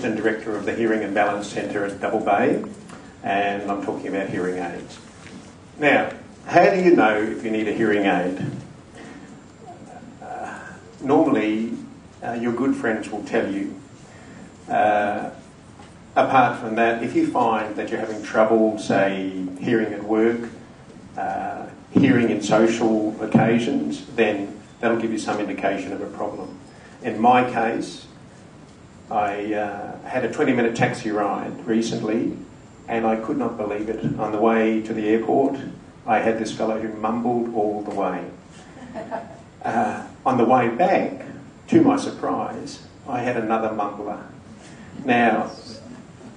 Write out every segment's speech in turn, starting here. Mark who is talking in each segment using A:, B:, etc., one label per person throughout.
A: Assistant Director of the Hearing and Balance Centre at Double Bay, and I'm talking about hearing aids. Now, how do you know if you need a hearing aid? Normally, your good friends will tell you. Apart from that, if you find that you're having trouble, say, hearing at work, hearing in social occasions, then that'll give you some indication of a problem. In my case, I had a 20-minute taxi ride recently, and I could not believe it. On the way to the airport, I had this fellow who mumbled all the way. On the way back, to my surprise, I had another mumbler. Now,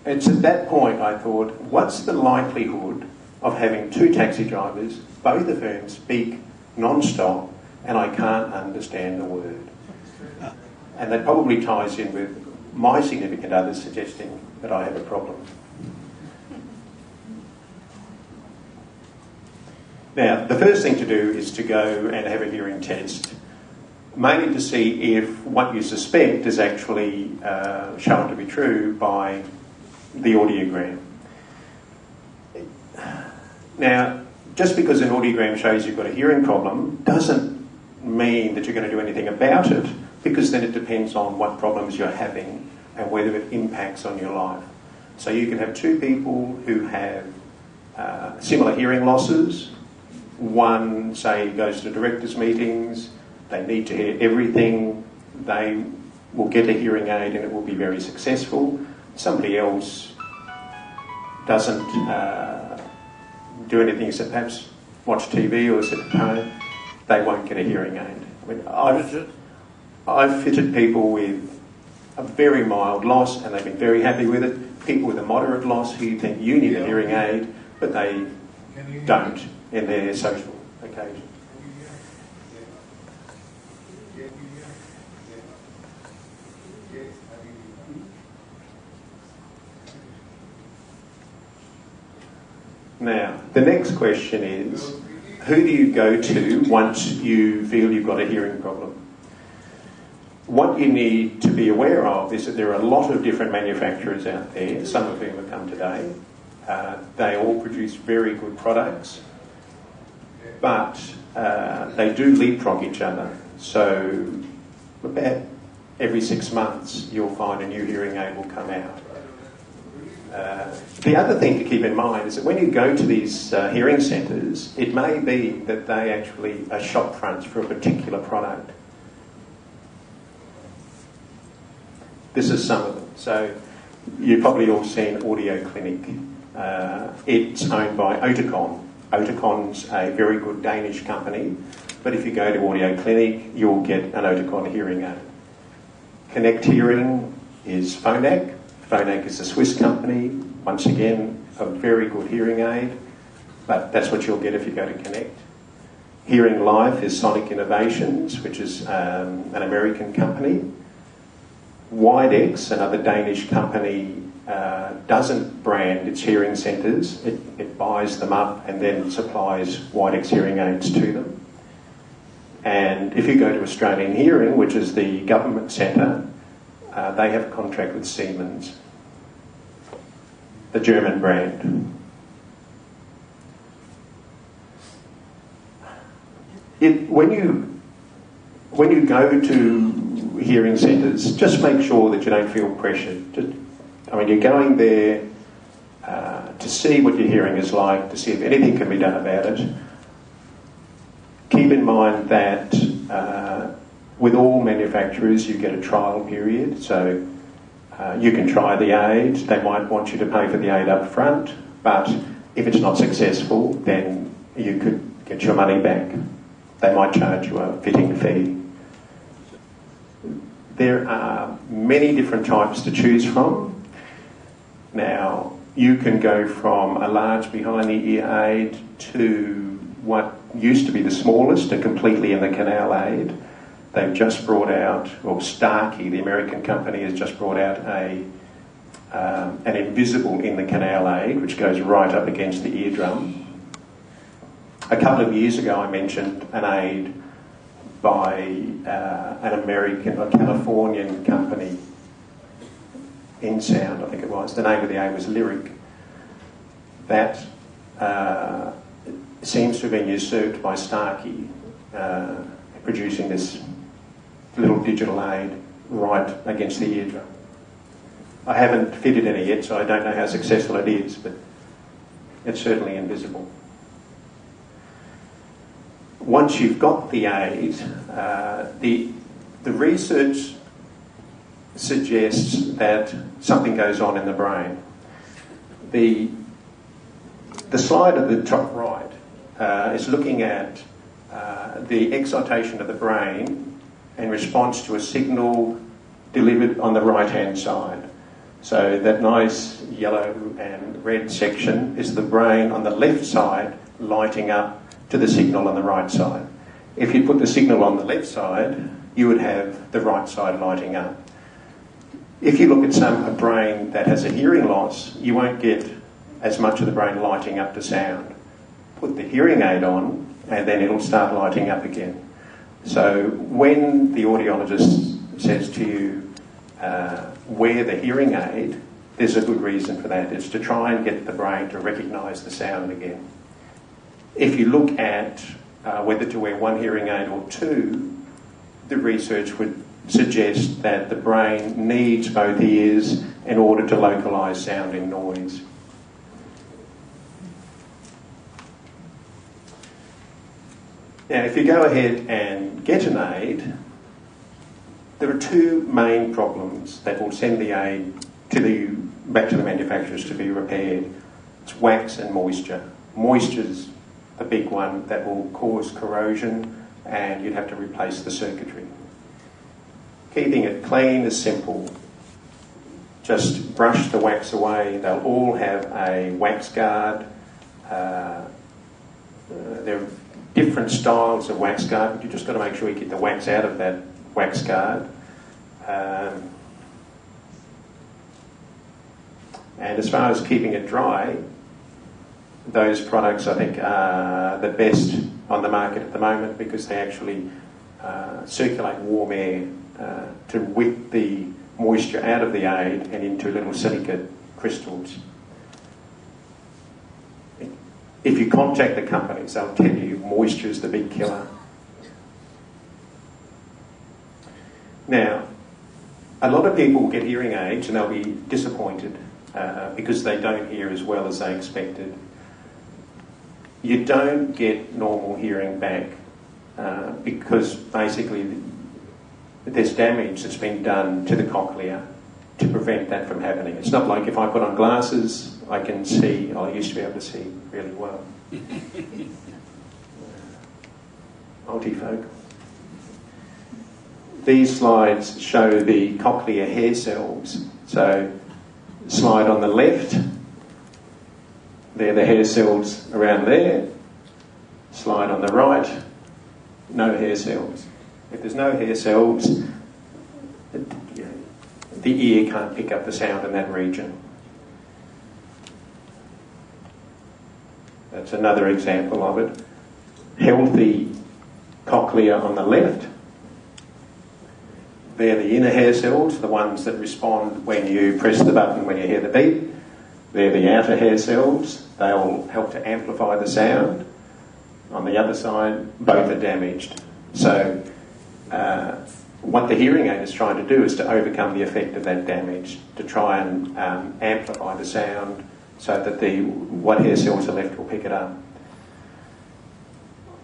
A: it's at that point I thought, what's the likelihood of having two taxi drivers, both of whom speak non-stop, and I can't understand a word? And that probably ties in with my significant others suggesting that I have a problem. Now, the first thing to do is to go and have a hearing test, mainly to see if what you suspect is actually shown to be true by the audiogram. Now, just because an audiogram shows you've got a hearing problem doesn't mean that you're going to do anything about it, because then it depends on what problems you're having and whether it impacts on your life. So you can have two people who have similar hearing losses. One, say, goes to directors' meetings, they need to hear everything, they will get a hearing aid and it will be very successful. Somebody else doesn't do anything except perhaps watch TV or sit at home, they won't get a hearing aid. I mean, I've fitted people with a very mild loss and they've been very happy with it. People with a moderate loss who think you need a hearing aid, but they don't in their social occasion. Now, the next question is, who do you go to once you feel you've got a hearing problem? What you need to be aware of is that there are a lot of different manufacturers out there, some of whom have come today. They all produce very good products, but they do leapfrog each other. So about every 6 months you'll find a new hearing aid will come out. The other thing to keep in mind is that when you go to these hearing centres, it may be that they actually are shop fronts for a particular product. This is some of them. So you've probably all seen Audio Clinic. It's owned by Oticon. Oticon's a very good Danish company, but if you go to Audio Clinic, you'll get an Oticon hearing aid. Connect Hearing is Phonak. Phonak is a Swiss company, once again, a very good hearing aid, but that's what you'll get if you go to Connect. Hearing Life is Sonic Innovations, which is an American company. Widex, another Danish company, doesn't brand its hearing centres. It buys them up and then supplies Widex hearing aids to them. And if you go to Australian Hearing, which is the government centre, they have a contract with Siemens, the German brand. When you go to hearing centres, just make sure that you don't feel pressured. You're going there to see what your hearing is like, to see if anything can be done about it. Keep in mind that with all manufacturers you get a trial period, so you can try the aid. They might want you to pay for the aid up front, but if it's not successful, then you could get your money back. They might charge you a fitting fee. There are many different types to choose from. Now, you can go from a large behind-the-ear aid to what used to be the smallest, a completely in the canal aid. They've just brought out, or Starkey, the American company, has just brought out an invisible in the canal aid, which goes right up against the eardrum. A couple of years ago, I mentioned an aid by an American or Californian company. in sound, I think it was. The name of the A was Lyric. That seems to have been usurped by Starkey, producing this little digital aid right against the eardrum. I haven't fitted any yet, so I don't know how successful it is, but it's certainly invisible. Once you've got the aid, the research suggests that something goes on in the brain. The slide at the top right is looking at the excitation of the brain in response to a signal delivered on the right-hand side. So that nice yellow and red section is the brain on the left side lighting up to the signal on the right side. If you put the signal on the left side, you would have the right side lighting up. If you look at a brain that has a hearing loss, you won't get as much of the brain lighting up to sound. Put the hearing aid on and then it'll start lighting up again. So when the audiologist says to you, wear the hearing aid, there's a good reason for that. It's to try and get the brain to recognise the sound again. If you look at whether to wear one hearing aid or two, the research would suggest that the brain needs both ears in order to localise sound and noise. Now, if you go ahead and get an aid, there are two main problems that will send the aid back to the manufacturers to be repaired. It's wax and moisture. Moisture's a big one that will cause corrosion and you'd have to replace the circuitry. Keeping it clean is simple. Just brush the wax away. They'll all have a wax guard. There are different styles of wax guard, but you've just got to make sure you get the wax out of that wax guard. And as far as keeping it dry, those products I think are the best on the market at the moment because they actually circulate warm air to whip the moisture out of the aid and into little silicate crystals. If you contact the companies, they'll tell you moisture is the big killer. Now, a lot of people get hearing aids and they'll be disappointed because they don't hear as well as they expected. You don't get normal hearing back because basically there's damage that's been done to the cochlea to prevent that from happening. It's not like if I put on glasses, I can see, I used to be able to see really well. Multifocal. These slides show the cochlear hair cells. So, slide on the left, they're the hair cells around there. Slide on the right, no hair cells. If there's no hair cells, the ear can't pick up the sound in that region. That's another example of it. Healthy cochlea on the left. They're the inner hair cells, the ones that respond when you press the button when you hear the beep. They're the outer hair cells. They'll help to amplify the sound. On the other side, both are damaged. So what the hearing aid is trying to do is to overcome the effect of that damage, to try and amplify the sound so that what hair cells are left will pick it up.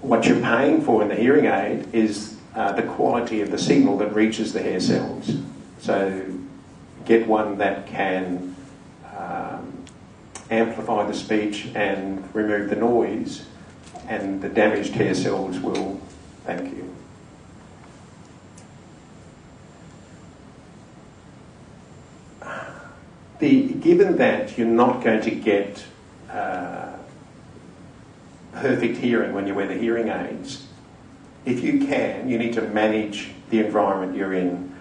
A: What you're paying for in the hearing aid is the quality of the signal that reaches the hair cells. So get one that can amplify the speech and remove the noise, and the damaged hair cells will thank you. Given that you're not going to get perfect hearing when you wear the hearing aids, if you can, you need to manage the environment you're in.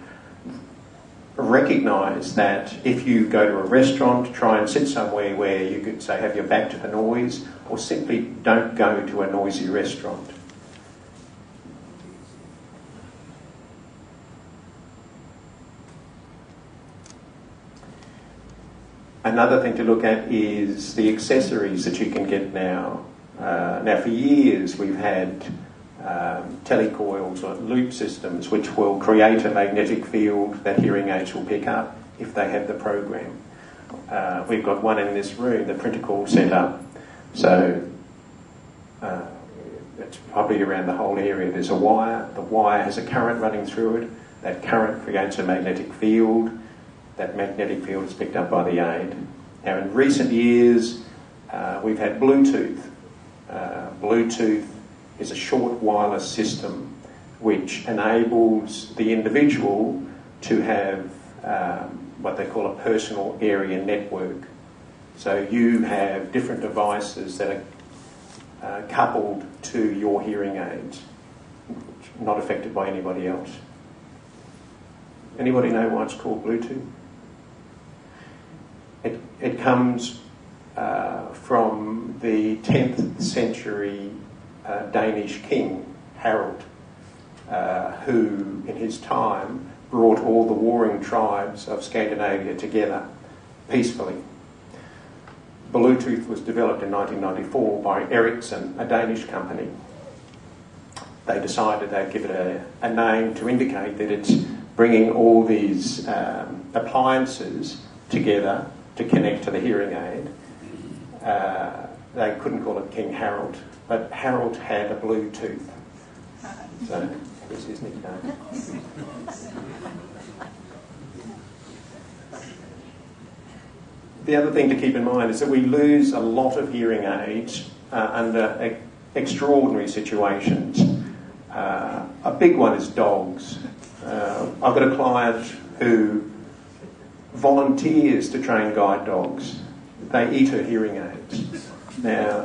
A: Recognise that if you go to a restaurant, try and sit somewhere where you could, say, have your back to the noise, or simply don't go to a noisy restaurant. Another thing to look at is the accessories that you can get now. Now, for years we've had telecoils or loop systems which will create a magnetic field that hearing aids will pick up if they have the program. We've got one in this room, the printer call set up. So it's probably around the whole area. There's a wire. The wire has a current running through it. That current creates a magnetic field. That magnetic field is picked up by the aid. Now, in recent years, we've had Bluetooth. Bluetooth is a short wireless system which enables the individual to have what they call a personal area network. So you have different devices that are coupled to your hearing aids, not affected by anybody else. Anybody know why it's called Bluetooth? It comes from the 10th century Danish king, Harald, who in his time brought all the warring tribes of Scandinavia together peacefully. Bluetooth was developed in 1994 by Ericsson, a Danish company. They decided they'd give it a name to indicate that it's bringing all these appliances together to connect to the hearing aid. They couldn't call it King Harold, but Harold had a Bluetooth. So that's his nickname. The other thing to keep in mind is that we lose a lot of hearing aids under extraordinary situations. A big one is dogs. I've got a client who volunteers to train guide dogs. They eat her hearing aids. Now,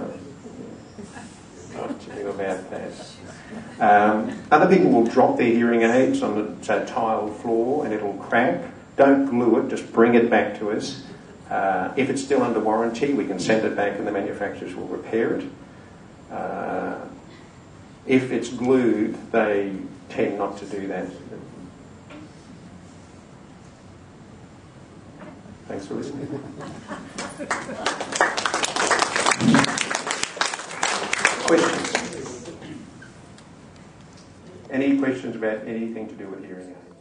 A: what do you think about that? Other people will drop their hearing aids on the tiled floor and it'll crack. Don't glue it, just bring it back to us. If it's still under warranty, we can send it back and the manufacturers will repair it. If it's glued, they tend not to do that. Thanks for listening. Questions? Any questions about anything to do with hearing aids?